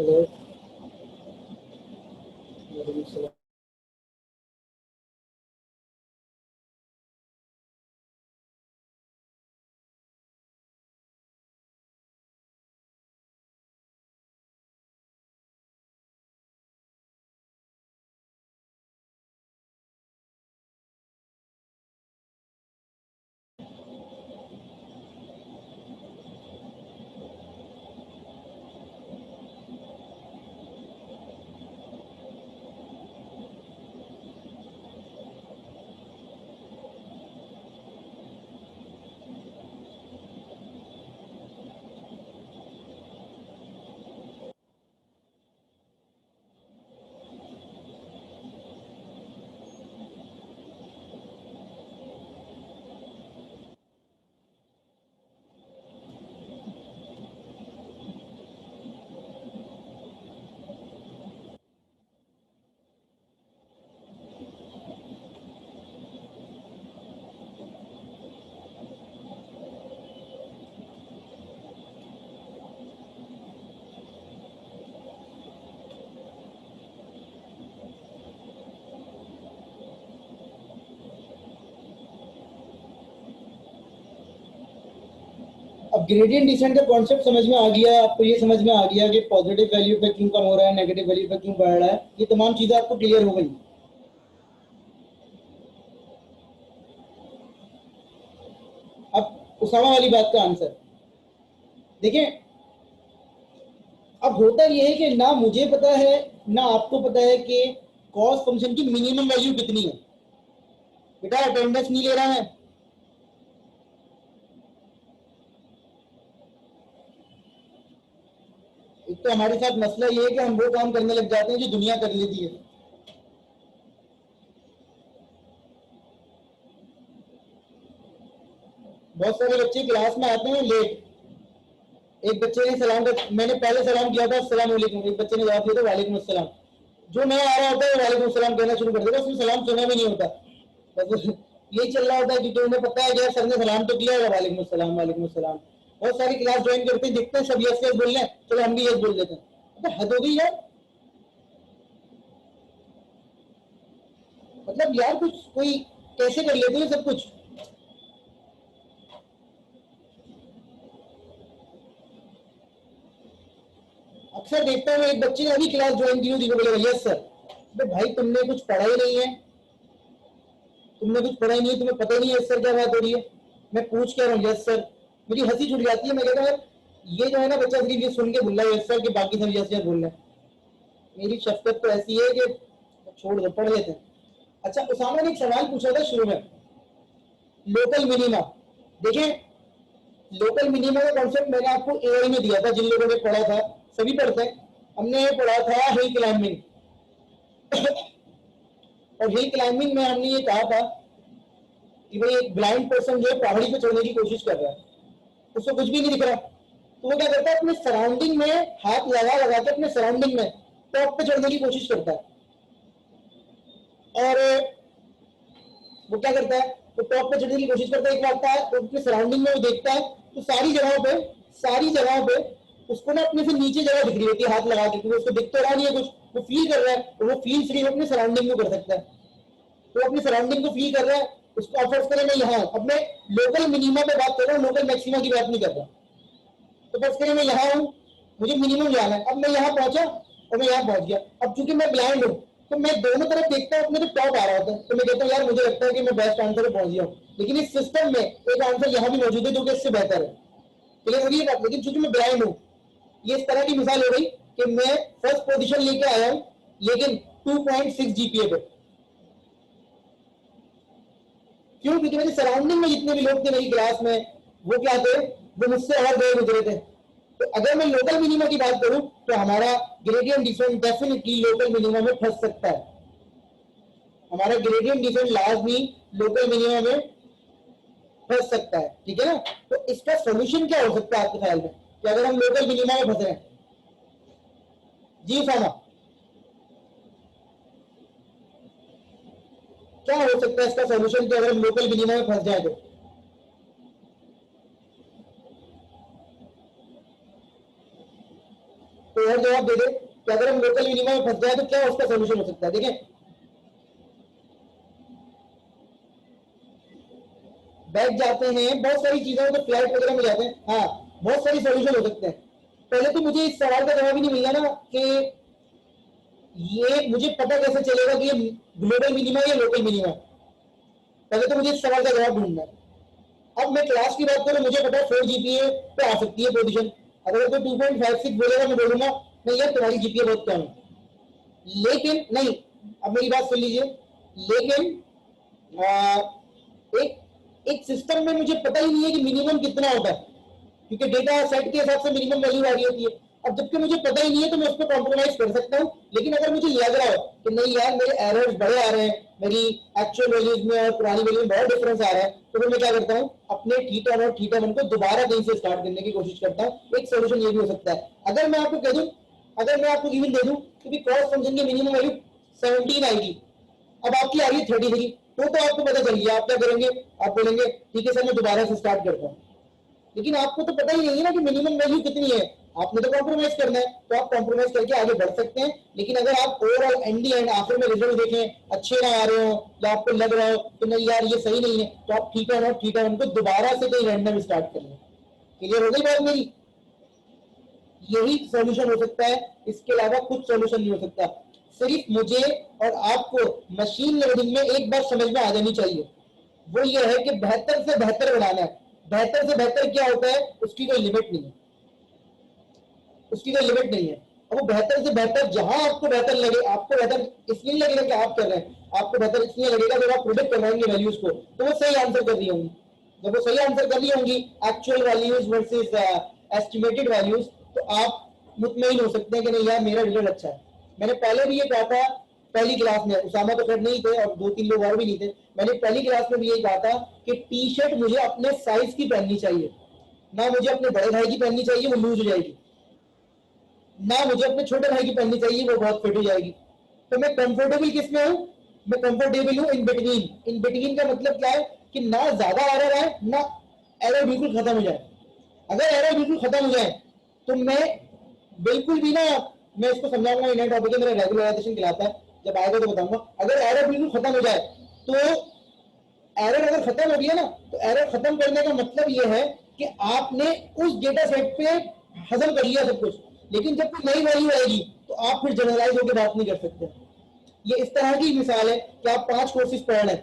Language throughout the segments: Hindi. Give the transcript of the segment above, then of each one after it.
हेलो, वालेकुम सलाम। अब ग्रेडियंट डिसेंट का कॉन्सेप्ट समझ में आ गया आपको, ये समझ में आ गया कि पॉजिटिव वैल्यू पे क्यों कम हो रहा है, नेगेटिव वैल्यू पे क्यों बढ़ रहा है, ये तमाम चीजें आपको क्लियर हो गई। अब उसामा वाली बात का आंसर देखिए, अब होता यह है कि ना मुझे पता है ना आपको पता है कि कॉस्ट फंक्शन की मिनिमम वैल्यू कितनी है। बेटा अटेंडेंस नहीं ले रहा है, एक तो हमारे साथ मसला ये है कि हम वो काम करने लग जाते हैं जो दुनिया कर लेती है। बहुत सारे बच्चे क्लास में आते हैं लेट। एक बच्चे ने सलाम कर, मैंने पहले सलाम किया था अस्सलाम वालेकुम, एक बच्चे ने जवाब दिया था वालेकुम अस्सलाम। जो नया आ रहा होता है वालेकुम अस्सलाम कहना शुरू कर देता है, उसमें सलाम सुना भी नहीं होता, बस यही चल रहा होता है क्योंकि उन्हें पता है कि सर ने सलाम तो किया है, वालेकुम अस्सलाम वालेकुम अस्सलाम। बहुत सारी क्लास ज्वाइन करते हैं, दिखते हैं सब यस यस बोल रहे हैं, चलो हम भी यस बोल देते हैं। तो हद हो गई यार, मतलब यार कुछ कोई कैसे कर लेते हैं सब कुछ। अक्सर देखता हूँ एक बच्चे ने अभी क्लास ज्वाइन की हुई, बोलेगा यस सर। तो भाई तुमने कुछ पढ़ा ही नहीं है, तुमने कुछ पढ़ा ही नहीं है, तुम्हें पता ही नहीं है सर क्या बात हो रही है। मैं पूछ क्या रहा हूँ यस सर, मेरी हंसी छूट जाती है। मैं कहता हूँ ये जो है ना बच्चा सिर्फ ये सुन के भूल रहा है यस सर के, बाकी सब यस यस बोल रहे हैं। मेरी शफकत तो ऐसी है कि छोड़ दो, पढ़ लेते हैं। अच्छा, उसामा ने एक सवाल पूछा था शुरू में, लोकल मिनिमा। देखिए, लोकल मिनिमा का कॉन्सेप्ट मैंने आपको एआई में दिया था, जिन लोगों ने पढ़ा था, सभी पढ़ते हैं। हमने ये पढ़ा था हिल क्लाइंबिंग। और हिल क्लाइंबिंग में हमने ये कहा था कि भाई एक ब्लाइंड पर्सन जो है पहाड़ी पे चढ़ने की कोशिश कर रहा है, उसको कुछ भी नहीं दिख रहा, तो वो क्या करता है अपने सराउंडिंग में हाथ लगा लगा के अपने सराउंडिंग में टॉप पे चढ़ने की कोशिश करता है। और वो क्या करता है, तो टॉप पे चढ़ने की कोशिश करता है, एक आता है तो अपने सराउंडिंग में वो देखता है तो सारी जगहों पे उसको ना अपने से नीचे जगह दिख रही होती है हाथ लगा के, क्योंकि उसको दिख तो रहा नहीं है कुछ, वो फील कर रहा है, तो वो फील सिर्फ अपने सराउंडिंग में कर सकता है। तो अपनी सराउंडिंग को फील कर रहा है, उसको ऑफर्स करें। मैं यहाँ अपने लोकल मिनिमा पे बात कर रहा हूँ, लोकल मैक्सिमा की बात नहीं कर रहा। तो बस करें मैं यहाँ हूँ, मुझे मिनिमम जाना है, अब मैं यहाँ पहुंचा और मैं यहाँ पहुंच गया। अब चूंकि मैं ब्लाइंड हूँ तो मैं दोनों तरफ देखता हूँ, अपने तो टॉप आ रहा होता है, तो मैं कहता हूँ यार मुझे लगता है कि मैं बेस्ट आंसर पे पहुंच गया हूँ, लेकिन इस सिस्टम में एक आंसर यहाँ भी मौजूद है जो कि इससे बेहतर है। क्लियर हो रही है बात। लेकिन चूंकि मैं ब्लाइंड हूँ, ये इस तरह की मिसाल हो गई कि मैं फर्स्ट पोजीशन लेके आया हूँ लेकिन 2.6 जीपीए पे। क्यों? क्योंकि मेरी सराउंडिंग में जितने भी लोग थे मेरी क्लास में, वो क्या थे, वो मुझसे और गए गुजरे थे। तो अगर मैं लोकल मिनिमा की बात करूं तो हमारा gradient descent definitely local minima में फंस सकता है। हमारा ग्रेडियंट डिसेंट लाजमी लोकल मिनिमा में फंस सकता है, ठीक है ना। तो इसका सोल्यूशन क्या हो सकता है आपके ख्याल में, कि अगर हम लोकल मिनिमा में फंस रहे हैं? जी सामा, क्या हो सकता है इसका सोल्यूशन, कि अगर हम लोकल मिनिमा में फंस जाए तो और जवाब जवाब दे दे कि अगर हम लोकल मिनिमा में फंस जाए तो क्या उसका सोल्यूशन हो सकता है। देखें, बैठ जाते हैं, बहुत सारी चीजों को फ्लाइट वगैरह में जाते हैं, हाँ बहुत सारी सोल्यूशन हो सकते हैं। पहले तो मुझे इस सवाल का जवाब ही नहीं मिला ना कि ये मुझे पता कैसे चलेगा कि ये ग्लोबल मिनिमा या लोकल मिनिमा। पहले तो मुझे इस सवाल का जवाब ढूंढना है। अब मैं क्लास की बात करूं, मुझे पता है 4 जीपीए पे आ सकती है पोजीशन। अगर कोई 2.56 बोलेगा मैं बोलूंगा नहीं यार तुम्हारी जीपीए बहुत कम है। लेकिन नहीं, अब मेरी बात सुन लीजिए, लेकिन एक एक सिस्टम में मुझे पता ही नहीं है कि मिनिमम कितना होता है, क्योंकि डेटा सेट के हिसाब से मिनिमम वैल्यू आ रही होती है। अब जबकि मुझे पता ही नहीं है तो मैं उस पर कॉम्प्रोमाइज कर सकता हूँ। लेकिन अगर मुझे लग रहा हो कि नहीं यार मेरे एरर्स बड़े आ रहे हैं, मेरी एक्चुअल वैल्यूज में और पुरानी वैल्यूज में बहुत डिफरेंस आ रहा है, तो फिर मैं क्या करता हूँ, अपने थीटा और थीटा वन को दोबारा कहीं से स्टार्ट करने की कोशिश करता हूँ। एक सोल्यूशन ये भी हो सकता है। अगर मैं आपको कह दूं, अगर मैं आपको गिवन दे दूं कि कॉस्ट फंक्शन की मिनिमम वैल्यू 17 आएगी, अब आपकी आ रही है 33, तो आपको पता चल गया, आप क्या करेंगे, आप बोलेंगे ठीक है सर मैं दोबारा से स्टार्ट करता हूँ। लेकिन आपको तो पता ही नहीं है ना कि मिनिमम वैल्यू कितनी है, आपने तो कॉम्प्रोमाइज करना है, तो आप कॉम्प्रोमाइज करके आगे बढ़ सकते हैं। लेकिन अगर आप ओवरऑल एंडी एंड आखिर में रिजल्ट देखें अच्छे ना आ रहे हो या आपको लग रहा हो कि नहीं यार ये सही नहीं है, तो आप थीटा नॉट थीटा वन को दोबारा से कहीं रैंडम स्टार्ट कर लें। क्लियर हो गई बात मेरी? यही सॉल्यूशन हो सकता है, इसके अलावा कुछ सॉल्यूशन नहीं हो सकता। सिर्फ मुझे और आपको मशीन लर्निंग में एक बात समझ में आ जानी चाहिए, वो ये है कि बेहतर से बेहतर बनाना है। बेहतर से बेहतर क्या होता है उसकी कोई लिमिट नहीं है, उसकी कोई लिमिट नहीं है। अब वो बेहतर से बेहतर जहां आपको बेहतर लगे, आपको बेहतर इसलिए लगेगा कि आप कर रहे हैं, आपको बेहतर इसलिए लगेगा जब आप प्रिडिक्ट करवाएंगे वैल्यूज को तो वो सही आंसर कर रही होंगी। जब वो सही आंसर कर रही होंगी actual values versus estimated values, तो आप मुतमईन हो सकते हैं कि नहीं यार मेरा रिजल्ट अच्छा है। मैंने पहले भी ये कहा था, पहली क्लास में उसामा तो खैर नहीं थे और 2-3 लोग और भी नहीं थे, मैंने पहली क्लास में भी यही कहा था कि टी शर्ट मुझे अपने साइज की पहननी चाहिए, ना मुझे अपने बड़े भाई की पहननी चाहिए वो लूज हो जाएगी, ना मुझे अपने छोटे भाई की पहननी चाहिए वो बहुत फिट हो जाएगी। तो मैं कंफर्टेबल किस में हूं, मैं कंफर्टेबल हूं इन बिटवीन। इन बिटवीन का मतलब क्या है कि ना ज्यादा एरर आए ना एरर बिल्कुल खत्म हो जाए। अगर एरर बिल्कुल खत्म हो जाए तो मैं बिल्कुल भी ना, मैं इसको समझाऊंगा, इन टॉपिक मेरा रेगुलराइजेशन कहलाता है, जब आएगा तो बताऊंगा। अगर एरर बिल्कुल खत्म हो जाए तो एरर अगर खत्म हो गया ना, तो एरर खत्म करने का मतलब यह है कि आपने उस डेटा सेट पे हजम कर लिया सब कुछ। लेकिन जब कोई नई वैल्यू आएगी तो आप फिर जनरलाइज होकर बात नहीं कर सकते। ये इस तरह की मिसाल है कि आप 5 कोर्सेज पढ़ रहे हैं,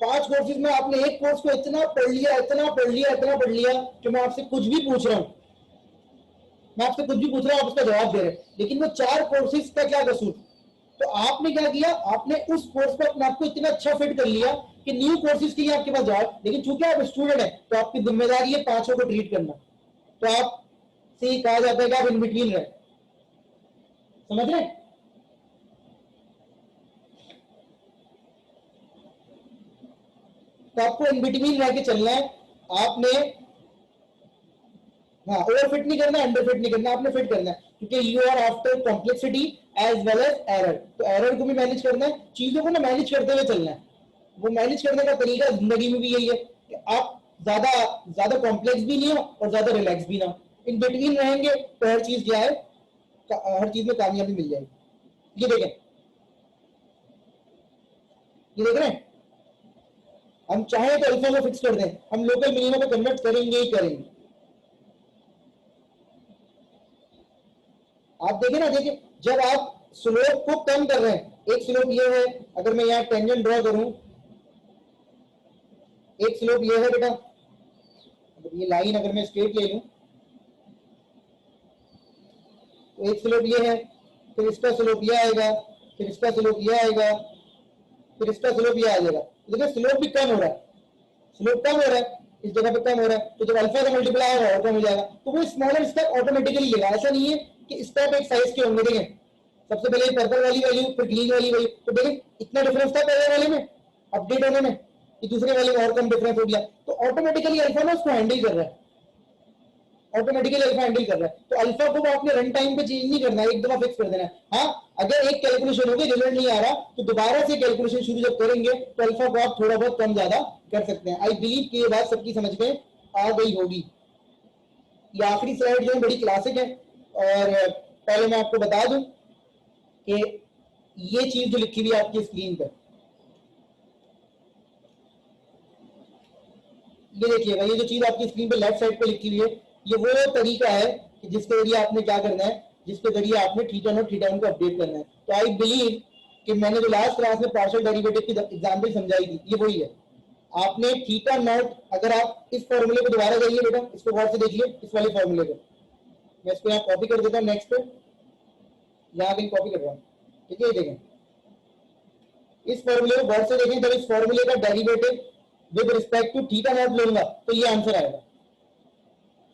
5 कोर्सेज में आपने एक कोर्स को इतना पढ़ लिया, इतना पढ़ लिया, इतना पढ़ लिया कि मैं आपसे कुछ भी पूछ रहा हूं, मैं आपसे कुछ भी पूछ रहा हूं आप उसका जवाब दे रहे हैं, लेकिन वो 4 कोर्सेज का क्या कसूर। तो आपने क्या किया, आपने उस कोर्स पर अपने आप को इतना अच्छा फिट कर लिया कि न्यू कोर्सेज के लिए आपके पास जवाब। लेकिन चूंकि आप स्टूडेंट है तो आपकी जिम्मेदारी है 5 को ट्रीट करना, तो आप से कहा जाता है कि आप इन बिटवीन रहे। समझ रहे? तो आपको इन बिटवीन रह के चलना है। आपने हाँ ओवर फिट नहीं करना, अंडर फिट नहीं करना, आपने फिट करना है, क्योंकि you are after complexity as well as error. तो एरर को भी मैनेज करना है, चीजों को ना मैनेज करते हुए चलना है। वो मैनेज करने का तरीका जिंदगी में भी यही है कि आप ज्यादा ज्यादा कॉम्प्लेक्स भी नहीं हो और ज्यादा रिलैक्स भी ना हो, इन बिटवीन रहेंगे तो हर चीज क्या है, हर चीज में कामयाबी मिल जाएगी। ये देखें, ये देख रहे हैं, हम चाहे तो अल्फा को फिक्स कर दें, हम लोकल मिनिमम को कन्वर्ट करेंगे ही करेंगे। आप देखें ना, देखिए जब आप स्लोप को कम कर रहे हैं, एक स्लोप ये है, अगर मैं यहाँ टेंजेंट ड्रॉ करूं, एक स्लोप ये है बेटा, ये लाइन अगर मैं स्ट्रेट ले लूं तो एक स्लोप ये है, फिर इसका स्लोप ये आएगा, फिर इसका स्लोप ये आएगा, फिर इसका स्लोप ये आ जाएगा। देखिए स्लोप भी कम हो रहा है, स्लोप कम हो रहा है, इस जगह पे कम हो रहा है, तो जब अल्फा का मल्टीप्लाई होगा और कम हो जाएगा, तो वो स्मॉलर स्टेप ऑटोमेटिकली लेगा। ऐसा नहीं है कि स्टेप एक साइज के होंगे। देखें सबसे पहले पर्पल वाली वैल्यू, फिर ग्रीन वाली वैल्यू, तो देखें इतना डिफरेंस था पहले वाले में अपडेट होने में, कि दूसरे वाले में और कम डिफरेंस हो गया, तो ऑटोमेटिकली अल्फा ना उसको हैंडल कर रहा है, ऑटोमेटिकली अल्फा हैंडल कर रहा है। तो अल्फा को आपने रन टाइम पे चेंज नहीं करना है, एक दफा फिक्स कर देना है। हाँ अगर एक कैलकुलेशन होगी रिजल्ट नहीं आ रहा तो दोबारा से कैलकुलेशन शुरू जब करेंगे तो अल्फा को आप थोड़ा बहुत कम ज्यादा कर सकते हैं। आई बिलीव कि ये बात सबकी समझ में आ गई होगी। ये आखिरी स्लाइड जो है बड़ी क्लासिक है, और पहले मैं आपको बता दूं कि ये चीज जो लिखी हुई है आपकी स्क्रीन पर, ये देखिएगा, ये जो चीज आपकी स्क्रीन पे लेफ्ट साइड पे लिखी हुई है, ये वो तरीका है कि जिसके जरिए आपने क्या करना है, जिसके जरिए आपने थीटा नॉट थीटा वन को अपडेट करना है। तो आई बिलीव कि मैंने जो लास्ट क्लास में पार्शियल डेरिवेटिव की एग्जांपल समझाई थी, ये वही है। आपने थीटा नॉट, अगर आप इस फॉर्मूले को दोबारा जाइए बेटा, इसको गौर से देखिए, इस वाले फॉर्मूले को मैं इसको यहाँ कॉपी कर देता हूँ, नेक्स्ट पे यहाँ कहीं कॉपी कर रहा हूँ, ठीक है। ये देखें, इस फॉर्मूले को गौर से देखें, जब इस फॉर्मूले का derivative with respect to theta naught लूंगा तो ये आंसर आएगा।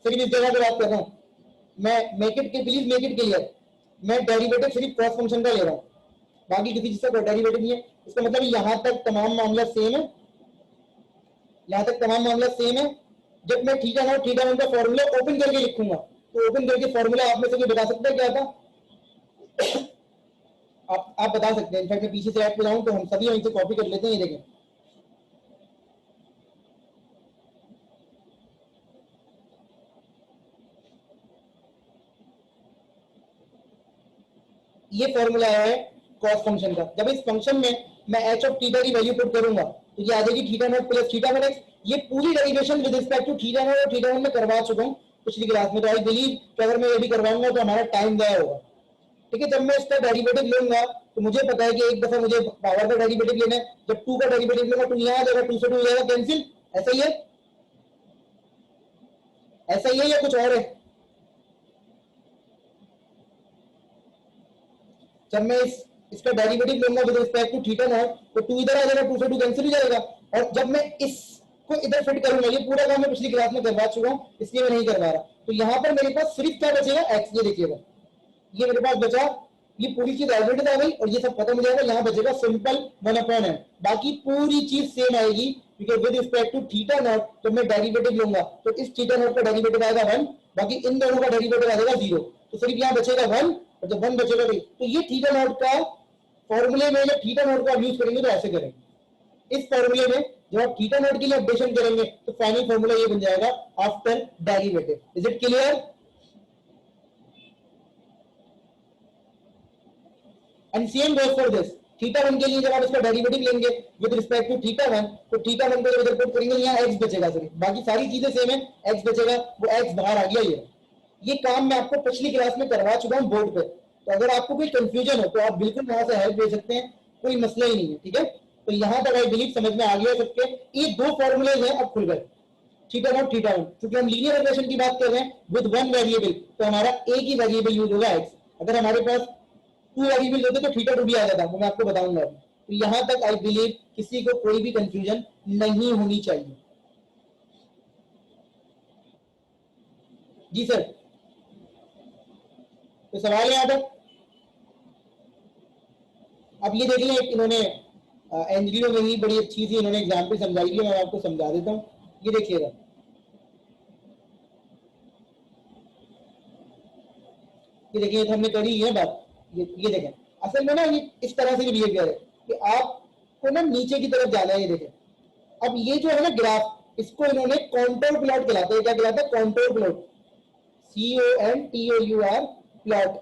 सिर्फ इस जगह पे बात कर रहा हूं मैं, make it, please make it clear, मैं डेरिवेटिव सिर्फ कॉस फंक्शन का ले रहा हूं, बाकी किसी चीज का कोई डेरिवेटिव नहीं है। इसका मतलब यहां तक तमाम मामला सेम है, यहां तक तमाम मामला सेम है। जब मैं थीटा नॉट थीटा वन का फॉर्मूला ओपन करके लिखूंगा तो ओपन करके फॉर्मूला आप में से कोई बता सकता है क्या था? आप बता सकते हैं। इनफैक्ट मैं पीछे से ऐड पे जाऊं तो हम सभी वहीं से कॉपी कर लेते हैं। ये देखें, ये फॉर्मूला है कॉस फंक्शन का। जब इस फंक्शन में मैं एच ऑफ थीटा की वैल्यू पुट करूंगा तो ये आ जाएगी theta naught plus theta one X. ये पूरी derivation with respect to theta naught और थीटा वन में करवा चुका हूं पिछली क्लास में। तो आई बिलीव कि अगर मैं ये भी करवाऊंगा तो हमारा टाइम गया होगा, ठीक है। जब मैं इसका डेरिवेटिव लूंगा तो मुझे पता है कि एक दफा मुझे पावर का डेरिवेटिव लेना है। जब टू का डेरिवेटिव लूंगा तो यहाँ आ जाएगा, टू से टू हो जाएगा कैंसिल। ऐसा ही है, ऐसा ही है या कुछ और है? जब मैं इसका डेरिवेटिव लूंगा with respect to theta naught तो टू इधर आ जाएगा, टू से टू कैंसिल हो जाएगा। और जब मैं इसको इधर फिट करूंगा, ये पूरा काम मैं पिछली क्लास में करवा चुका हूं इसलिए मैं नहीं करवा रहा, तो यहां पर मेरे पास सिर्फ क्या बचेगा? एक्स। ये देखिएगा, ये मेरे पास बचा, ये पूरी चीज एवरेज आ गई और ये सब खत्म हो जाएगा। यहाँ बचेगा सिंपल वन अपॉन एन, बाकी पूरी चीज सेम आएगी क्योंकि with respect to theta naught जब मैं डेरिवेटिव लूंगा तो इस थीटा नॉट का डेरिवेटिव आएगा वन, बाकी इन दोनों का डेरिवेटिव आ जाएगा जीरो। तो सिर्फ यहाँ बचेगा वन, और जब वन बचेगा तो ये थीटा नॉट का फॉर्मूले में जब थीटा नॉट का यूज करेंगे तो ऐसे करेंगे। इस फॉर्मूले में जब आप थीटा नॉट के लिए अपडेशन करेंगे तो फाइनल फॉर्मूला ये बन जाएगा after derivative. Is it clear? And same goes for this. Theta one के लिए जब आप इसका डेरिवेटिव लेंगे with respect to theta one तो थीटा वन को जब इधर पुट करेंगे यहाँ एक्स बचेगा सिर्फ, बाकी सारी चीजें सेम है, एक्स बचेगा, वो एक्स बाहर आ गया। ये काम मैं आपको पिछली क्लास में करवा चुका हूँ बोर्ड पे, तो अगर आपको कोई कंफ्यूजन हो तो आप बिल्कुल वहां से हेल्प ले सकते हैं, कोई मसला ही नहीं है, ठीक है। तो यहां तक आई बिलीव समझ में आ गया सबके। ये दो फॉर्मूले हैं अब खुल गए, थीटा नॉट थीटा वन। क्योंकि हम लीनियर रिग्रेशन की बात कर रहे हैं विद वन वेरिएबल तो हमारा एक ही वेरिएबल यूज होगा एक्स। अगर हमारे पास टू वेरिएबल होते तो थीटा टू भी आ जाता, वो मैं आपको बताऊंगा अभी। तो यहां तक आई बिलीव किसी को कोई भी कंफ्यूजन नहीं होनी चाहिए। जी सर, तो सवाल है यहाँ तक। अब ये देखिए, इन्होंने एनजीओ में ही बड़ी अच्छी सी इन्होंने एग्जाम्पल समझाई है, मैं आपको समझा देता हूँ। ये देखिएगा, ये देखिए, तो हमने करी है बात। ये देखें, असल में ना ये इस तरह से बिहेवियर है कि आपको ना नीचे की तरफ जाना है। ये देखें, अब ये जो है ना ग्राफ, इसको इन्होंने कॉन्टोर प्लॉट कहलाता है। क्या कहलाता है? Contour plot, CONTOUR plot,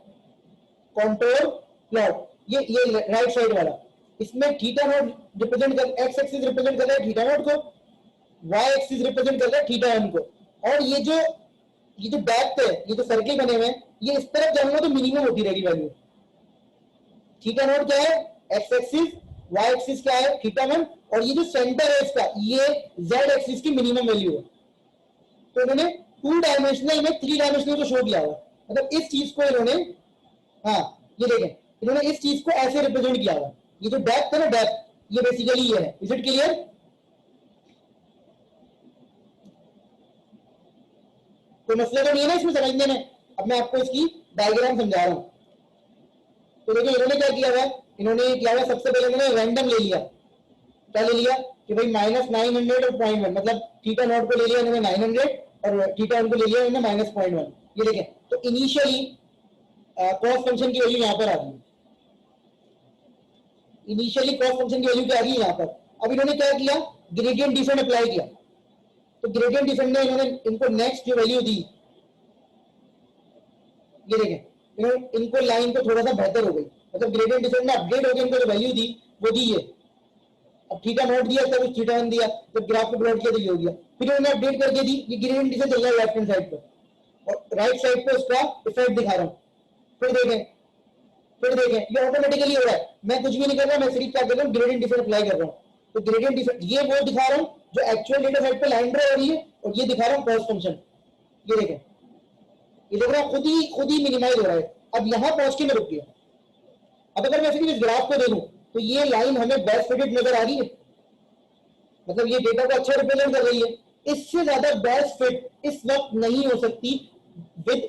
contour plot. ये राइट साइड वाला, इसमें थीटा नॉट रिप्रेजेंट कर, एक्स एक्सिस रिप्रेजेंट कर रहा है थीटा नॉट को, वाई एक्सिस रिप्रेजेंट कर रहा है थीटा वन को। और ये जो डेप्थ है, ये जो सर्किल बने हुए हैं, ये इस तरफ जाऊंगा तो मिनिमम होती रहेगी वैल्यू। थीटा नॉट क्या है? एक्स एक्सिस, वाई एक्सिस क्या है? थीटा वन, और ये जो सेंटर है इसका, ये जेड एक्सिस की मिनिमम वैल्यू है। तो इन्होंने टू डायमेंशनल में थ्री डायमेंशनल को शो किया हुआ, मतलब इस चीज को इन्होंने, हाँ ये देखें, इन्होंने इस चीज को ऐसे रिप्रेजेंट किया हुआ। ये जो डेप्थ है ना, डेप्थ, ये बेसिकली ये है। Is it clear? तो मसला तो नहीं है ना इसमें समझने में। अब मैं आपको इसकी डायग्राम समझा रहा हूं। तो देखिए, इन्होंने क्या किया हुआ, इन्होंने किया हुआ, सबसे पहले इन्होंने रैंडम ले लिया। क्या ले लिया कि भाई -900 और 0.1, मतलब थीटा नॉट को ले लिया इन्होंने 900 और थीटा वन को ले लिया इन्होंने -0.1। ये देखें, तो इनिशियली कॉस फंक्शन की वैल्यू यहां पर आ गई। इनिशियली कॉस फंक्शन की वैल्यू क्या आ गई यहां पर। अब इन्होंने क्या किया? ग्रेडियंट डिसेंट अप्लाई किया। तो ग्रेडियंट डिसेंट ने इन्होंने इनको नेक्स्ट जो वैल्यू दी, ये देखें इनको लाइन को थोड़ा सा बेहतर हो गई, मतलब ग्रेडियंट डिसेंट में अपग्रेड हो गई, इनको जो वैल्यू दी वो दी है। अब थीटा नॉट दिया तब थीटा वन दिया, जब ग्राफ को प्लॉट किया तो ये हो गया। फिर उन्होंने अपडेट करके दी, ये ग्रेडियंट डिसेंट चल रहा है लेफ्ट हैंड साइड पर और राइट साइड पे उसका इफेक्ट दिखा रहा हूं। फिर देखें ये ऑटोमेटिकली हो रहा है, मैं कुछ भी नहीं कर रहा, मैं सिर्फ क्या कर रहा हूँ ग्रेडियंट डिसेंट अप्लाई कर रहा हूँ। तो ग्रेडियंट डिसेंट ये वो दिखा रहा हूँ जो एक्चुअल डेटा सेट पे लाइन ड्रा हो रही है, और ये दिखा रहा हूँ कॉस्ट फंक्शन। ये देखें, ये देख रहा है खुद ही मिनिमाइज हो रहा है। अब यहां पहुंच के मैं रुक गया। अब अगर मैं सिर्फ इस ग्राफ को देखूं तो ये लाइन हमें बेस्ट फिटेड नजर आ रही है, मतलब ये डेटा को अच्छा रिप्रेजेंट कर रही है। इससे ज्यादा बेस्ट फिट इस वक्त नहीं हो सकती with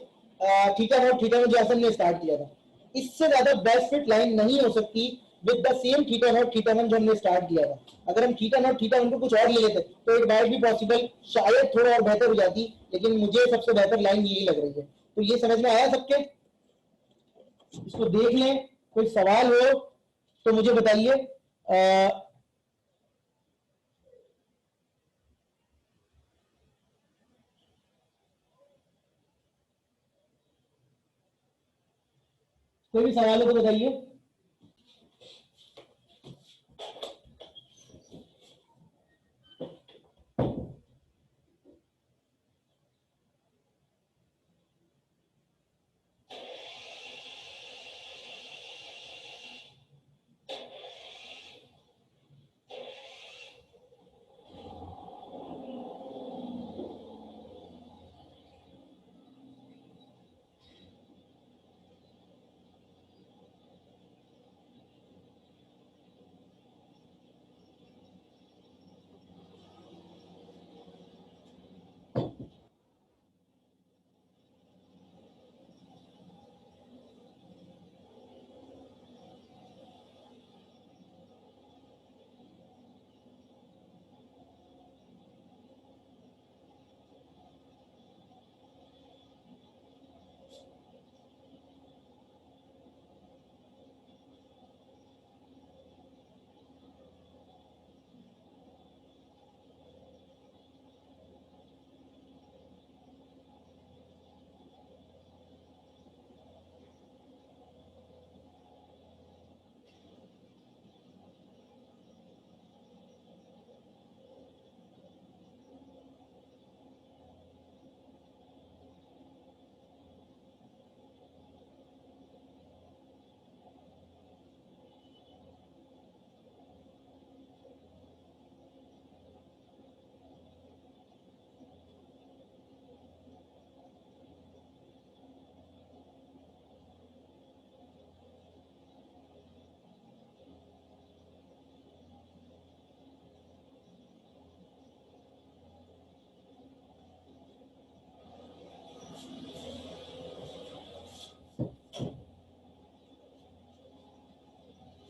theta naught theta one, जैसे हमने स्टार्ट किया था। इससे ज्यादा बेस्ट फिट लाइन नहीं हो सकती with the same theta naught theta one जो हमने स्टार्ट किया था। अगर हम थीटा नॉट थीटा वन को कुछ और ले लेते तो इट माइट बी पॉसिबल, शायद थोड़ा और बेहतर हो जाती, लेकिन मुझे सबसे बेहतर लाइन यही लग रही है। तो ये समझ में आया सबके? इसको देख लें, कोई सवाल हो तो मुझे बताइए। कोई भी सवाल हो तो बताइए।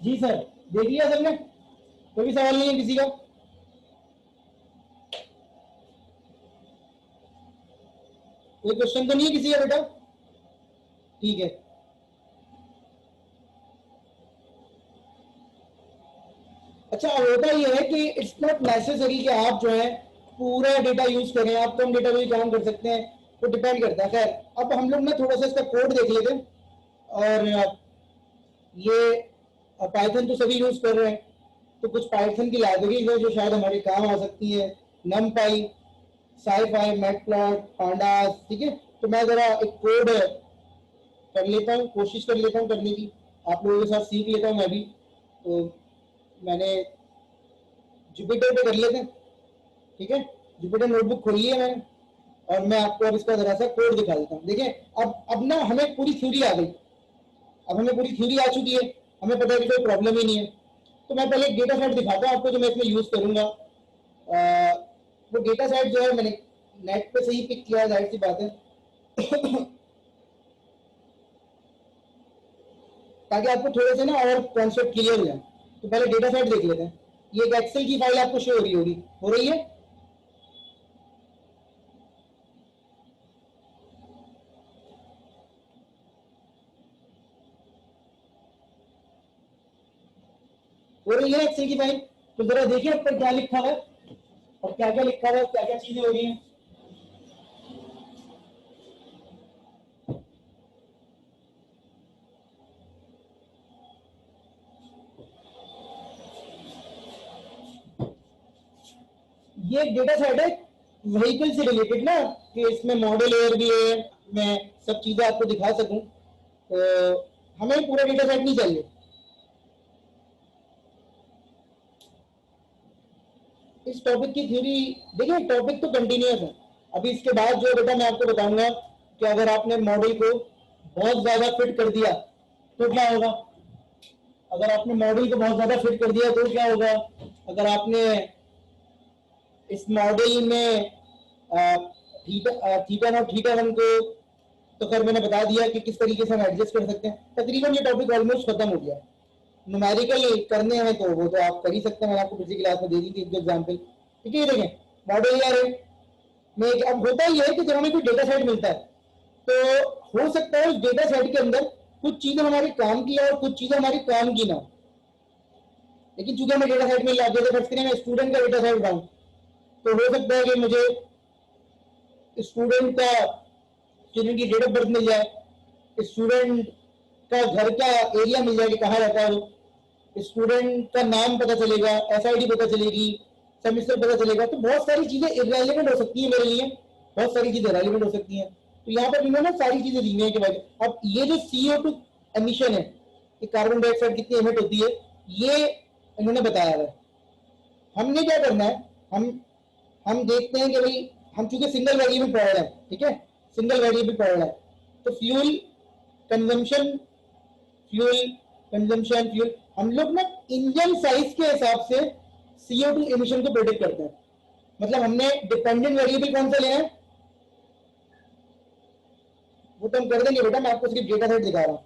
जी सर, देख लिया सबने? कोई भी सवाल नहीं है किसी का? कोई क्वेश्चन तो नहीं है किसी का बेटा? ठीक है। अच्छा, होता ये है कि इट्स नॉट नेसेसरी कि आप जो है पूरा डेटा यूज करें, आप कम डेटा में काम कर सकते हैं, तो डिपेंड करता है। खैर, अब हम लोग ना थोड़ा सा इसका कोड देख लेते हैं। और ये पाइथन तो सभी यूज कर रहे हैं, तो कुछ पाइथन की लाइब्रेरीज है जो शायद हमारे काम आ सकती है। नमपाई, साईफाई, मैटप्लॉट, पांडास, ठीक है। तो मैं जरा एक कोड कर लेता हूँ, कोशिश कर लेता हूँ करने की, आप लोगों के साथ सीख लेता हूँ मैं भी। तो मैंने जुपिटर पे कर लेते हैं, ठीक है। जुपिटर नोटबुक खोल लिया मैंने, और मैं आपको अब इसका जरा सा कोड दिखा देता हूँ। देखिए, अब ना हमें पूरी थ्योरी आ गई, अब हमें पूरी थ्योरी आ चुकी है, हमें पता है कि कोई प्रॉब्लम ही नहीं है। तो मैं पहले एक डेटा सेट दिखाता हूँ आपको जो मैं इसमें यूज करूंगा। वो डेटा सेट जो है मैंने नेट पे से ही पिक किया है, जाहिर सी बात है। ताकि आपको थोड़े से ना और कॉन्सेप्ट क्लियर हो जाए। तो पहले डेटा सेट देख लेते हैं। ये एक एक्सेल की फाइल आपको शो हो रही होगी, हो रही है? हो रही है एक्सेल की फाइल? तो जरा देखिए ऊपर क्या लिखा हुआ है, और क्या क्या लिखा हुआ है, क्या क्या चीजें हो रही हैं। ये एक डेटा सेट है व्हीकल से रिलेटेड ना, कि इसमें मॉडल एयर भी है, मैं सब चीजें आपको दिखा सकूं, तो हमें पूरा डेटा सेट नहीं चाहिए। इस टॉपिक की थ्योरी देखिए, टॉपिक तो कंटिन्यूस है। अभी इसके बाद जो बेटा मैं आपको बताऊंगा कि अगर आपने मॉडल को बहुत ज्यादा फिट कर दिया तो क्या होगा, अगर आपने मॉडल को बहुत ज्यादा फिट कर दिया तो क्या होगा, अगर आपने इस मॉडल में थीटा नॉट थीटा वन को, तो फिर मैंने बता दिया कि किस तरीके से हम एडजस्ट कर सकते हैं। तकरीबन ये टॉपिक ऑलमोस्ट खत्म हो गया। न्यूमेरिकल करने हैं तो वो तो आप कर ही सकते हैं, मैंने आपको पिछली क्लास में दे दी थी एक एग्जाम्पल। ठीक है, ये देखें मॉडल यार में अब होता ही है कि जब हमें कोई डेटा सेट मिलता है तो हो सकता है उस डेटा सेट के अंदर कुछ चीजें हमारे काम की और कुछ चीजें हमारी काम की ना, लेकिन चूंकि हमें डेटा सेट मिल जाती है, तो फर्स्ट करें मैं स्टूडेंट का डेटा सेट उठाऊं, तो हो सकता है कि मुझे स्टूडेंट का स्टूडेंट की डेट ऑफ बर्थ मिल जाए, स्टूडेंट का घर का एरिया मिल जाए कि कहाँ रहता है वो, स्टूडेंट का नाम पता चलेगा, एसआईडी पता चलेगी, सेमेस्टर पता चलेगा। तो बहुत सारी चीजें इरेलीवेंट हो सकती है मेरे लिए, बहुत सारी चीजें रेलिवेंट हो सकती हैं। तो यहाँ पर इन्होंने सारी चीजें दी हैं कि भाई अब ये जो CO2 एमिशन है कि कार्बन डाइऑक्साइड कितनी एमिट होती है, ये इन्होंने बताया है। हमने क्या करना है, हम देखते हैं कि भाई हम चूंकि सिंगल वेरिएबल पढ़ रहे हैं, ठीक है, सिंगल वेरिएबल पढ़ रहे हैं, तो कंजम्पशन फ्यूल फ्यूल हम लोग ना इंजन साइज के हिसाब से CO2 एमिशन को प्रेडिक्ट करते हैं। मतलब हमने डिपेंडेंट वेरिएबल कौन सा लेना है वो तो हम कर देंगे बेटा, मैं आपको सिर्फ डेटा सेट दिखा रहा हूं।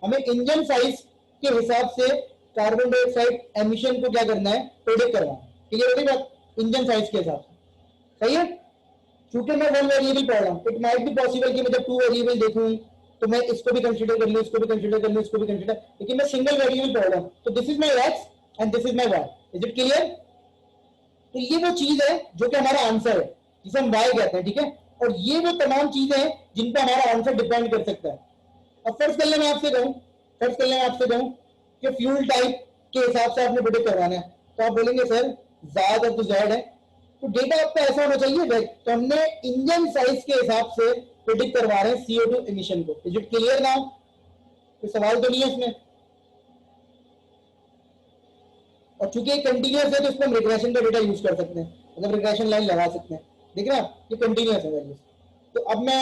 हमें इंजन साइज के हिसाब से कार्बन डाइऑक्साइड एमिशन को क्या करना है, प्रेडिक्ट करना है। ठीक है बात, इंजन साइज के हिसाब से सही है। चूंकि मैं वन वेरिएबल पढ़ रहा हूं, इट माइट बी पॉसिबल कि मैं जब टू वेरिएबल देखूं तो मैं इसको भी कंसीडर कर लूं, इसको भी कंसीडर कर लूं, इसको भी कंसीडर, लेकिन मैं सिंगल वेरिएबल पढ़ रहा हूं, तो this is my X and this is my Y. Is it clear? तो ये वो चीज है जो कि हमारा आंसर है, जिसे हम वाई कहते हैं। ठीक है, और ये वो तमाम चीजें हैं जिन पर हमारा आंसर डिपेंड कर सकता है। अब फर्स्ट कर ले मैं आपसे कहूं, फर्स्ट कर ले मैं आपसे कहूं कि फ्यूल टाइप के हिसाब से आपने प्रेडिक्ट करवाना है, तो आप बोलेंगे सर ज्यादा तो जेड है, तो डेटा आपका ऐसा होना चाहिए वेग। तो हमने इंजन साइज के हिसाब से प्रेडिक्ट करवा रहे हैं CO2 एमिशन को। Is it clear now? कोई सवाल तो नहीं है इसमें? और चूंकि कंटिन्यूस है तो इसमें हम रिग्रेशन का डेटा यूज कर सकते हैं, मतलब रिग्रेशन लाइन लगा सकते हैं। देख रहे हैं ये कंटिन्यूस है वैल्यूज। तो अब मैं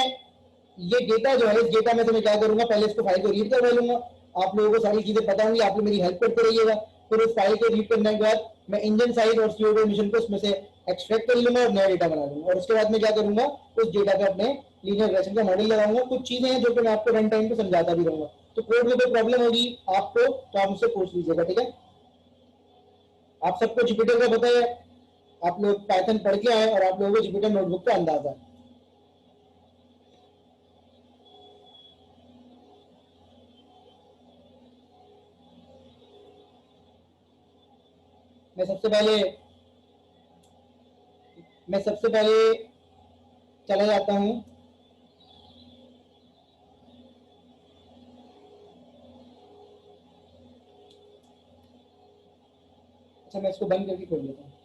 ये डेटा जो है, इस डेटा में से मैं क्या करूंगा, पहले इसको फाइल को रीड करवा लूंगा। आप लोगों को सारी चीजें पता होंगी, आप लोग मेरी हेल्प करते रहिएगा। फिर उस फाइल को रीड करने के बाद मैं इंजन साइज और CO2 एमिशन को उसमें से एक्सट्रैक्ट कर लूंगा और नया डेटा बना लूंगा, और उसके बाद में क्या करूंगा, उस डेटा पे अपने लीनियर रिग्रेशन का मॉडल लगाऊंगा। कुछ चीजें हैं जो कि मैं आपको रन टाइम पे समझाता भी रहूंगा, तो कोड में कोई प्रॉब्लम होगी आपको तो आप मुझसे पूछ लीजिएगा। ठीक है, आप सबको जुपिटर का पता है, आप लोग पाइथन पढ़ के आए और आप लोगों को जुपिटर नोटबुक का अंदाजा है। मैं सबसे पहले मैं सबसे पहले चला जाता हूं। अच्छा, मैं इसको बंद करके खोल लेता हूँ।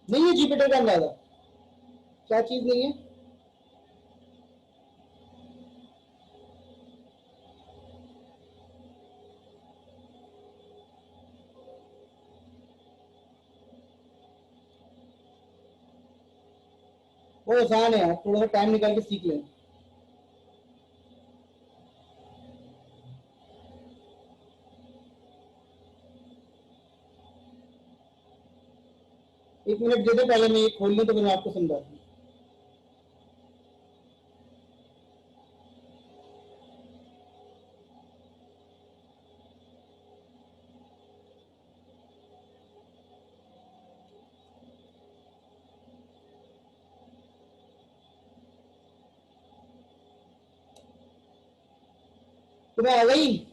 नहीं है जुपिटर का अंदाजा? क्या चीज नहीं है? वो आसान है यार, थोड़ा सा टाइम निकाल के सीख लें। एक मिनट दे दे, पहले मैं ये खोल लूं तो फिर मैं आपको समझाता हूँ। तुम्हें आ गई?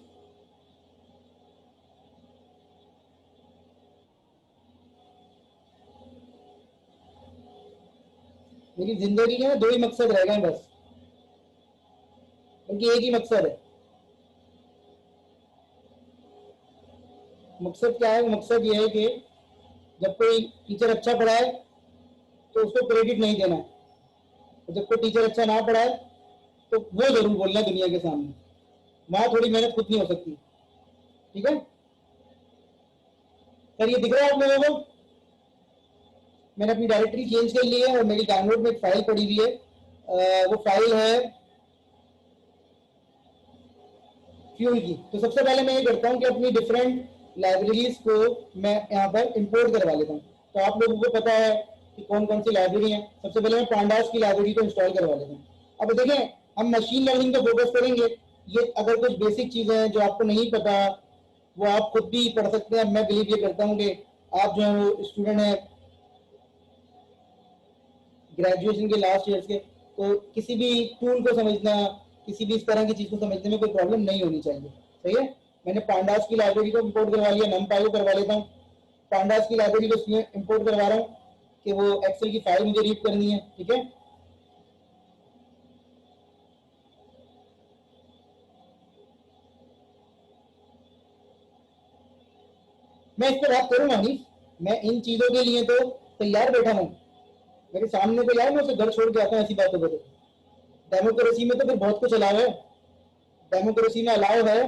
मेरी जिंदगी के ना दो ही मकसद रह गए हैं बस, बल्कि एक ही मकसद है। मकसद क्या है? मकसद ये है कि जब कोई टीचर अच्छा पढ़ाए तो उसको क्रेडिट नहीं देना है, और जब कोई टीचर अच्छा ना पढ़ाए तो वो जरूर बोलना दुनिया के सामने। वहां थोड़ी मेहनत खुद नहीं हो सकती। ठीक है सर, ये दिख रहा है आप लोगों को? मैंने अपनी डायरेक्टरी चेंज कर ली है और मेरी डाउनलोड में एक फाइल पड़ी हुई है। वो फाइल है फ्यूल की। तो सबसे पहले मैं ये करता हूँ कि अपनी डिफरेंट लाइब्रेरीज को मैं यहाँ पर इंपोर्ट करवा लेता हूँ। तो आप लोगों को पता है कि कौन कौन सी लाइब्रेरी है। सबसे पहले मैं पांडास की लाइब्रेरी को इंस्टॉल करवा लेता हूँ। अब देखें, हम मशीन लर्निंग पे फोकस करेंगे। ये अगर कुछ बेसिक चीजें हैं जो आपको नहीं पता, वो आप खुद भी पढ़ सकते हैं। मैं बिलीव ये करता हूँ कि आप जो है वो स्टूडेंट हैं ग्रेजुएशन के लास्ट ईयर्स के, तो किसी भी टूल को समझना, किसी भी इस तरह की चीज को समझने में कोई प्रॉब्लम नहीं होनी चाहिए। सही है। मैंने पांडास की लाइब्रेरी को इंपोर्ट करवा लिया, नमपाई को करवा लेता हूँ। पांडास की लाइब्रेरी को इसलिए इंपोर्ट करवा रहा हूँ कि वो एक्सेल की फाइल मुझे रीड करनी है। ठीक है, मैं इस पर बात करूंगा नहीं। मैं इन चीजों के लिए तो तैयार बैठा हूँ। मेरे सामने कोई आए, मैं उसे घर छोड़ के आता हूँ ऐसी बातों पर। डेमोक्रेसी में तो फिर बहुत कुछ अलाव है। डेमोक्रेसी में अलाव है।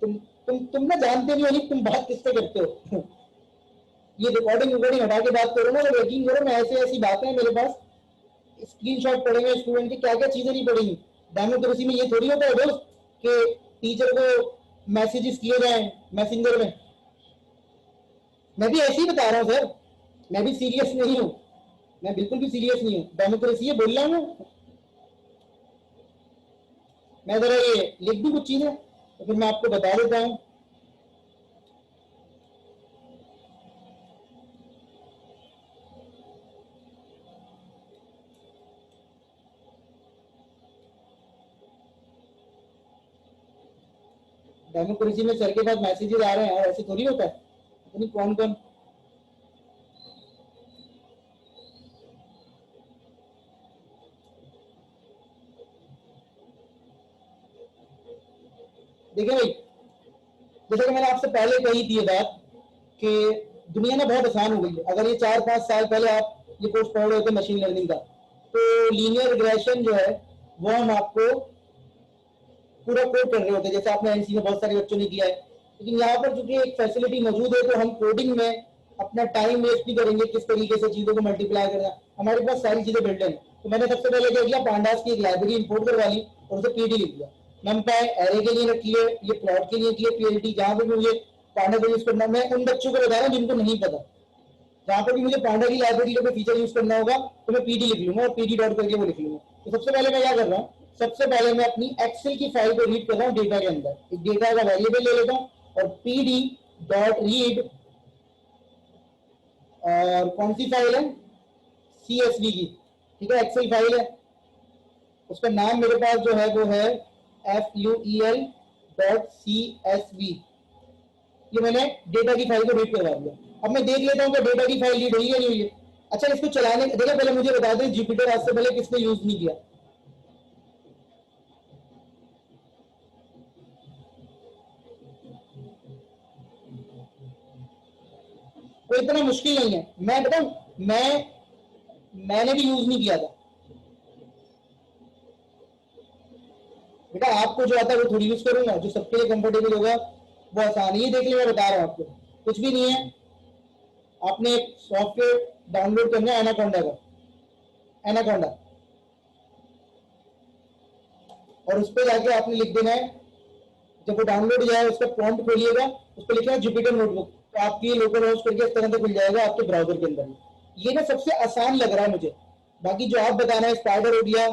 तुम ना जानते नहीं हो नहीं तुम बात किससे करते हो। ये रिकॉर्डिंग रिकॉर्डिंग हटा के बात करो ना, तो यकीन करो मैं ऐसी ऐसी बातें हैं मेरे पास, स्क्रीनशॉट पड़ेंगे स्टूडेंट के, क्या क्या चीजें नहीं पड़ेंगी। डेमोक्रेसी में ये थोड़ी होता है दोस्त कि टीचर को मैसेजेस किए जाए मैसेंजर में। मैं भी ऐसे ही बता रहा हूँ सर, मैं भी सीरियस नहीं हूँ। मैं बिल्कुल भी सीरियस नहीं हूँ। डेमोक्रेसी है बोल रहा हूँ मैं जरा ये लिख दूँ कुछ चीजें तो फिर मैं आपको बता देता हूँ। डेमोक्रेसी में सर के पास मैसेजेस आ रहे हैं, ऐसे थोड़ी होता है। पता नहीं कौन कौन। देखिए भाई, जैसे कि मैंने आपसे पहले कही थी ये बात कि दुनिया ना बहुत आसान हो गई है। अगर ये 4-5 साल पहले आप ये कोर्स पढ़ रहे थे मशीन लर्निंग का, तो लीनियर रिग्रेशन जो है वो हम आपको पूरा कोड कर रहे होते, जैसे आपने एनसी में बहुत सारे बच्चों ने किया है। लेकिन यहाँ पर चूंकि एक फैसिलिटी मौजूद है, तो हम कोडिंग में अपना टाइम वेस्ट भी करेंगे किस तरीके से चीजों को मल्टीप्लाई करना। हमारे पास सारी चीजें बिल्ट है। तो मैंने सबसे पहले क्या किया, पांडास की एक लाइब्रेरी इंपोर्ट करवा ली और उसे पीडी लिख दिया। नमपाई एरे के लिए रख लिए, ये प्लॉट के लिए किए, पीएलटी जहां पर भी मुझे पांडा को यूज करना, मैं उन बच्चों को बता रहा हूँ जिनको नहीं पता। जहां पर भी मुझे पांडा की लाइब्रेरी का फीचर यूज करना होगा तो मैं पीडी लिख लूंगा और पीडी डॉट करके वो लिख लूंगा। तो सबसे पहले मैं क्या कर रहा हूँ, सबसे पहले मैं अपनी एक्सेल की फाइल को रीड कर रहा हूँ डेटा के अंदर। एक डेटा का वेरिएबल ले लेता हूँ और पीडी डॉट रीड, और कौन सी फाइल है, सीएसवी की। ठीक है, एक्सेल फाइल है, उसका नाम मेरे पास जो है वो है fuel.csv। ये मैंने डेटा की फाइल को रीड करवा दिया। अब मैं देख लेता हूँ कि डेटा की फाइल रीड हुई है नहीं हुई है। अच्छा, इसको चलाने देखिए, पहले मुझे बता दें जुपिटर आज से पहले किसने यूज नहीं किया। कोई इतना मुश्किल नहीं है, मैं बताऊं, मैंने भी यूज नहीं किया था। बेटा आपको जो आता है वो थोड़ी यूज करूंगा, जो सबके लिए कंफर्टेबल होगा वो आसान है। ये देख लिया, मैं बता रहा हूँ आपको, कुछ भी नहीं है। आपने एक सॉफ्टवेयर डाउनलोड करना है एनाकोंडा का, एनाकोंडा, और उस पर जाके आपने लिख देना है। जब वो डाउनलोड हो जाए उसका प्रॉम्प्ट खोलिएगा, उस पर लिखना है जुपिटर नोटबुक, तो आपकी लोकल होस्ट करके इस तरह से खुल जाएगा आपके ब्राउजर के अंदर। ये ना सबसे आसान लग रहा है मुझे, बाकी जो आप बताना है स्पाइडर हो गया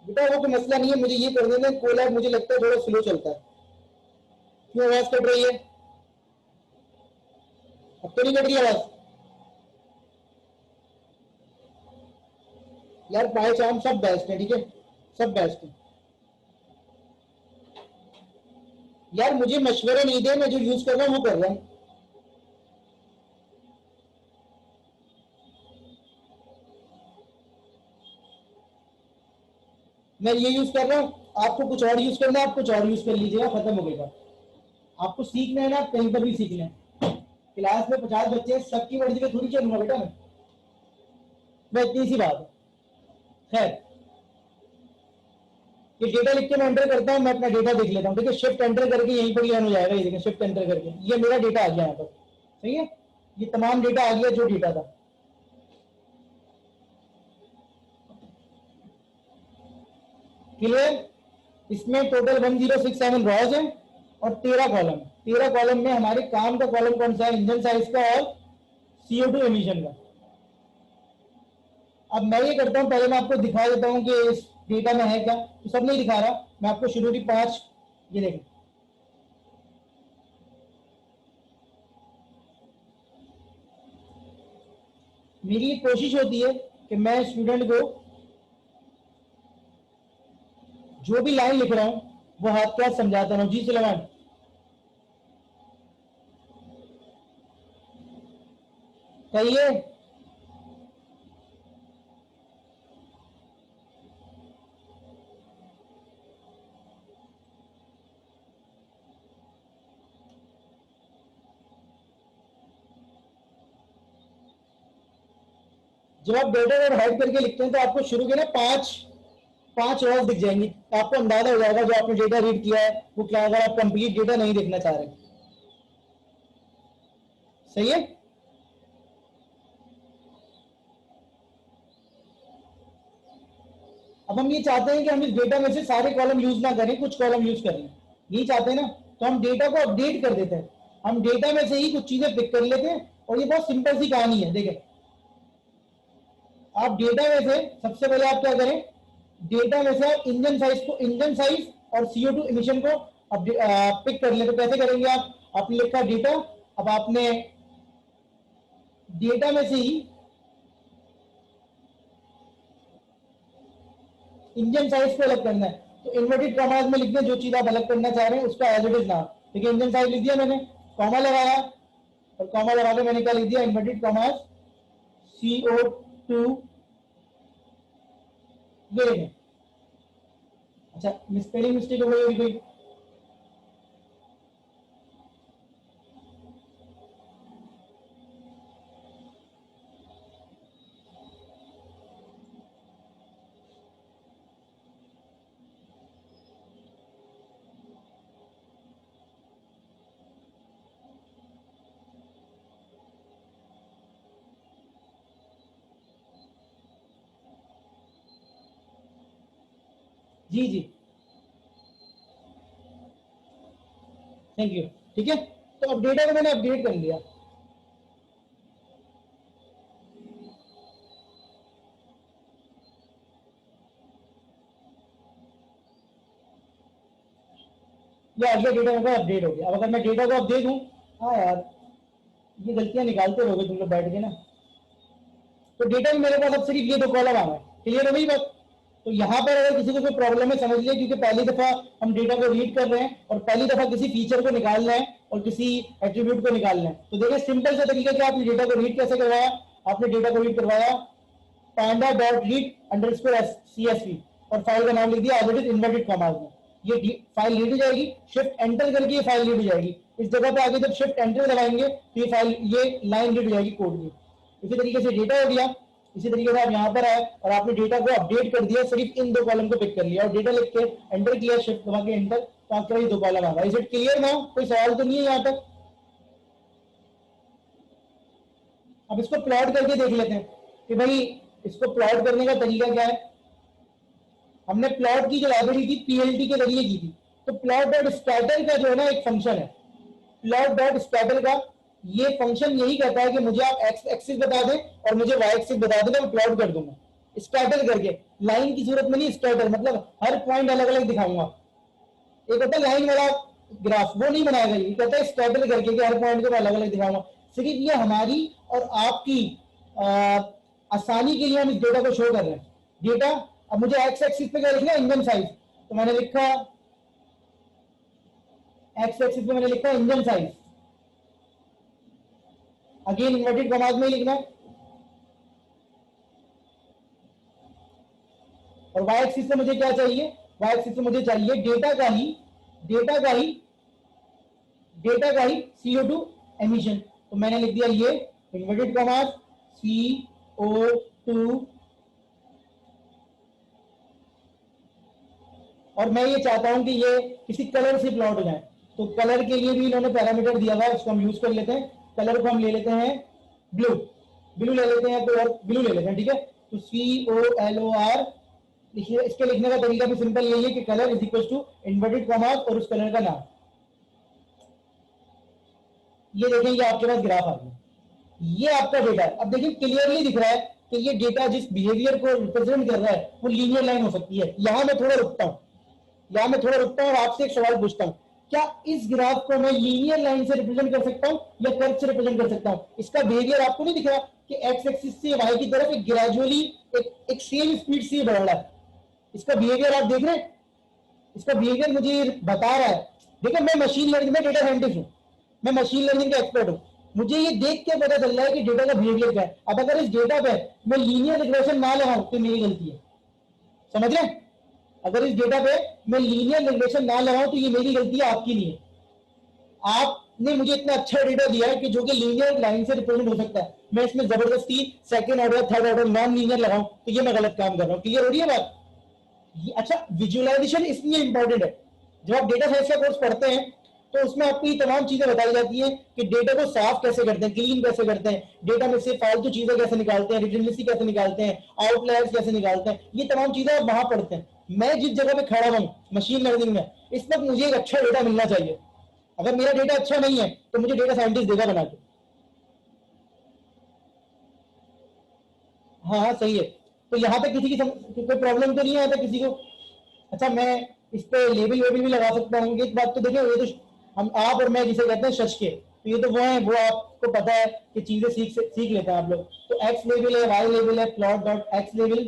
बेटा वो कोई मसला नहीं है, मुझे ये करने में कोलैब मुझे लगता है थोड़ा स्लो चलता है। क्यों आवाज कट रही है? अब तो नहीं कट रही आवाज यार, पाए चाम सब बेस्ट है, ठीक है सब बेस्ट है यार, मुझे मशवरे नहीं दे, मैं जो यूज कर रहा हूँ वो कर रहा हूँ। मैं ये यूज कर रहा हूँ, आपको कुछ और यूज करना है, आप कुछ और यूज कर लीजिएगा, खत्म हो गएगा। आपको सीखना है ना, आप कहीं पर भी सीखना है। क्लास में 50 बच्चे हैं, सबकी मर्जी पे थोड़ी चलूंगा बेटा मैं इतनी सी बात है। खैर ये डेटा लिख के मैं एंटर करता हूँ, मैं अपना डेटा देख लेता हूँ, ठीक है। शिफ्ट एंटर करके यहीं पर ही हो जाएगा, ये देखिए शिफ्ट एंटर करके ये मेरा डेटा आ गया यहाँ पर, सही है। ये तमाम डेटा आ गया जो डेटा था। क्लियर? इसमें टोटल 1067 रॉज है और 13 कॉलम में हमारे काम का कॉलम कौन सा है? इंजन साइज का और CO2 एमिशन का। अब मैं ये करता हूं, पहले मैं आपको दिखा देता हूं कि इस डेटा में है क्या, तो सब नहीं दिखा रहा, मैं आपको शुरू की 5 ये देखें। मेरी कोशिश होती है कि मैं स्टूडेंट को जो भी लाइन लिख रहा हूं वो हाथ के हाथ समझाता रहूं। जी सुलेमान, कहिए। जब आप डेटा और हाइड करके लिखते हैं तो आपको शुरू के ना पांच पांच रॉज दिख जाएंगी, तो आपको अंदाजा हो जाएगा जो आपने डेटा रीड किया है वो क्या, अगर आप कंप्लीट डेटा नहीं देखना चाह रहे। सही है। अब हम ये चाहते हैं कि हम इस डेटा में से सारे कॉलम यूज ना करें, कुछ कॉलम यूज करें, यही चाहते हैं ना, तो हम डेटा को अपडेट कर देते हैं। हम डेटा में से ही कुछ चीजें पिक कर लेते हैं और ये बहुत सिंपल सी कहानी है। देखें, आप डेटा में से सबसे पहले आप क्या करें, डेटा में से आप इंजन साइज और CO2 इमिशन को पिक कर ले। तो कैसे करेंगे आप? आपने लिखा डेटा, अब आपने डेटा में से ही इंजन साइज को अलग करना है, तो इन्वर्टेड कॉमास में लिखना जो चीज आप अलग करना चाह रहे हैं उसका एज इट इज नाम। ठीक है, इंजन साइज लिख दिया मैंने, कॉमा लगाया और कॉमा लगा के मैंने क्या लिख दिया, इन्वर्टेड कॉमास CO2 ये लिखें। अच्छा, स्पेलिंग मिस्टेक हो गई होगी कोई? जी जी, थैंक यू। ठीक है, तो अब डेटा को मैंने अपडेट कर लिया। ये अगला डेटा मेरा अपडेट हो गया। अब अगर मैं डेटा को अपडेट दूं, हाँ यार ये गलतियां निकालते रहोगे तुम लोग बैठ के ना, तो डेटा में मेरे पास अब सिर्फ ये दो कॉलम आ रहा है। क्लियर हो गई बात? तो यहाँ पर अगर किसी को कोई प्रॉब्लम है समझ लिया, क्योंकि पहली दफा हम डेटा को रीड कर रहे हैं और पहली दफा किसी फीचर को निकालना है और किसी एट्रीब्यूट को निकालना है। तो देखिए सिंपल सा तरीका क्या, आपने डेटा को रीड कैसे करवाया? आपने डेटा को रीड करवाया panda dot read underscore CSV और फाइल का नाम लिख दिया as it is inverted commas में। ये फाइल रीड हो जाएगी, शिफ्ट एंटर करके ये फाइल रीड हो जाएगी। इस जगह पे आगे जब शिफ्ट एंटर दबाएंगे तो ये फाइल, ये लाइन रीड हो जाएगी कोड की। इसी तरीके से डेटा हो गया। इसी तरीके से आप यहाँ पर आए और आपने डेटा को अपडेट कर दिया, सिर्फ इन दो कॉलम को पिक कर लिया और डेटा लिख के एंटर किया, शिफ्ट दबा के एंटर, तो आपका ये दो कॉलम आ गया। Is it clear now? कोई सवाल तो नहीं है यहाँ तक? अब इसको प्लॉट करके देख लेते हैं कि भाई इसको प्लॉट करने का तरीका क्या है। हमने प्लॉट की जो लाइब्रेरी थी PLT के जरिए की थी, तो प्लॉट डॉट स्कैटर का जो है ना एक फंक्शन है, प्लॉट डॉट स्कैटर का ये फंक्शन यही कहता है कि मुझे आप एक्स एक्सिस बता दें और मुझे वाई एक्सिस बता दें, मैं प्लॉट कर दूंगा स्कैटर करके। लाइन की जरूरत में नहीं, स्कैटर मतलब हर पॉइंट अलग अलग दिखाऊंगा। एक होता है लाइन वाला ग्राफ, वो नहीं बनाएगा, ये कहता है स्कैटर करके कि हर पॉइंट को मैं अलग अलग दिखाऊंगा। सिर्फ ये हमारी और आपकी आसानी के लिए हम इस डेटा को शो कर रहे हैं। डेटा अब मुझे एक्स एक्सिस पे क्या लिखना है, इंजन साइज, तो मैंने लिखा एक्स एक्सिस पे मैंने लिखा engine size, again inverted commas में ही लिखना है। और वाई एक्सिस पे मुझे क्या चाहिए, वाई एक्सिस पे मुझे चाहिए डेटा का ही CO2 एमिशन। तो मैंने लिख दिया ये इन्वर्टेड कॉमास CO2, और मैं ये चाहता हूं कि ये किसी कलर से प्लॉट हो जाए। तो कलर के लिए भी इन्होंने पैरामीटर दिया हुआ है, उसको हम यूज कर लेते हैं। कलर को हम ले लेते हैं ब्लू, ब्लू ले लेते हैं, तो और ब्लू ले लेते हैं, ठीक है। तो COLOR लिखिए। इसके लिखने का तरीका भी सिंपल यही है कि colour is equal to inverted commas और उस कलर का नाम। ये देखें, ये आपके पास ग्राफ आ गया, ये आपका डेटा है। अब देखिए क्लियरली दिख रहा है कि ये डेटा जिस बिहेवियर को रिप्रेजेंट कर रहा है वो लीनियर लाइन हो सकती है। यहां मैं थोड़ा रुकता हूं, और आपसे एक सवाल पूछता हूं, क्या इस ग्राफ को मैं लीनियर लाइन से रिप्रेजेंट कर सकता हूं या कर्व से रिप्रेजेंट कर सकता हूं? इसका बिहेवियर आपको नहीं दिख रहा कि एक्स एक्सिस से वाई की तरफ एक ग्रेजुअली एक सेम स्पीड से बढ़ रहा है? इसका बिहेवियर आप देख रहे हैं, इसका बिहेवियर मुझे बता रहा है। देखो मैं मशीन लर्निंग में डेटा साइंटिस्ट हूं, मैं मशीन लर्निंग का एक्सपर्ट हूं, मुझे ये देख के पता चल रहा है कि डेटा का बिहेवियर क्या है। अब अगर इस डेटा पे मैं लीनियर रिग्रेशन ना लगाऊं तो मेरी गलती है, समझ रहे हैं? अगर इस डेटा पे मैं लीनियर रिग्रेशन ना लगाऊं तो ये मेरी गलती है, आपकी नहीं है। आपने मुझे इतना अच्छा डेटा दिया है कि जो कि लीनियर लाइन से रिप्रेजेंट हो सकता है, मैं इसमें जबरदस्ती second order third order non linear लगाऊं तो ये मैं गलत काम कर रहा हूं। क्लियर हो रही है बात? अच्छा, विजुअलाइजेशन इसलिए इंपॉर्टेंट है, जब आप डेटा साइंस का कोर्स पढ़ते हैं तो उसमें आपको ये तमाम चीजें बताई जाती हैं कि डेटा को साफ कैसे करते हैं, क्लीन कैसे करते हैं, डेटा में से फालतू चीजें कैसे निकालते हैं, रिडंडेंसी कैसे निकालते हैं, आउटलायर्स कैसे निकालते हैं, ये तमाम चीजें आप वहां पढ़ते हैं। मैं जिस जगह पे खड़ा हूं मशीन लर्निंग में, इस वक्त मुझे एक अच्छा डेटा मिलना चाहिए। अगर मेरा डेटा अच्छा नहीं है तो मुझे डेटा साइंटिस्ट देगा बना के। हाँ हाँ सही है। तो यहाँ पे किसी की कोई प्रॉब्लम तो नहीं है यहाँ पे किसी को? अच्छा, मैं इस पे लेबल वेबल भी लगा सकता हूँ। एक बात तो देखो, ये तो हम आप और मैं जिसे कहते हैं शश के, तो ये तो वो है, वो आपको पता है कि चीजें सीख लेते हैं आप लोग। तो एक्स लेबल है, वाई लेबल है, plot dot x label,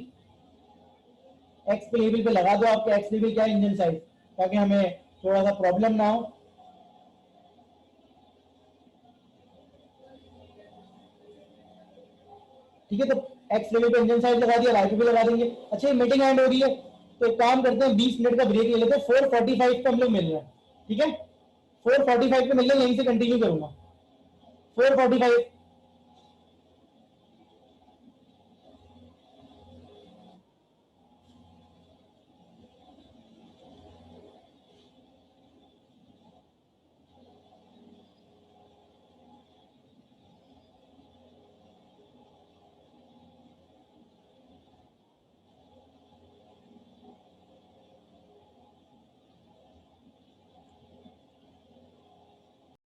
x पे लेबल पे लगा दो आपके एक्स लेबल क्या है, इंजन साइज, ताकि हमें थोड़ा सा प्रॉब्लम ना हो। ठीक है, तो एक्स लेवल पे इंजन साइज लगा दिया, वाई पे भी लगा देंगे। अच्छा, ये मीटिंग एंड हो रही है तो एक काम करते हैं, 20 मिनट का ब्रेक ले लेते हैं। 4:45 पे हम लोग मिल रहे हैं, ठीक है? 4:45 पे मिल रहे हैं, यहीं से कंटिन्यू करूंगा। 4:45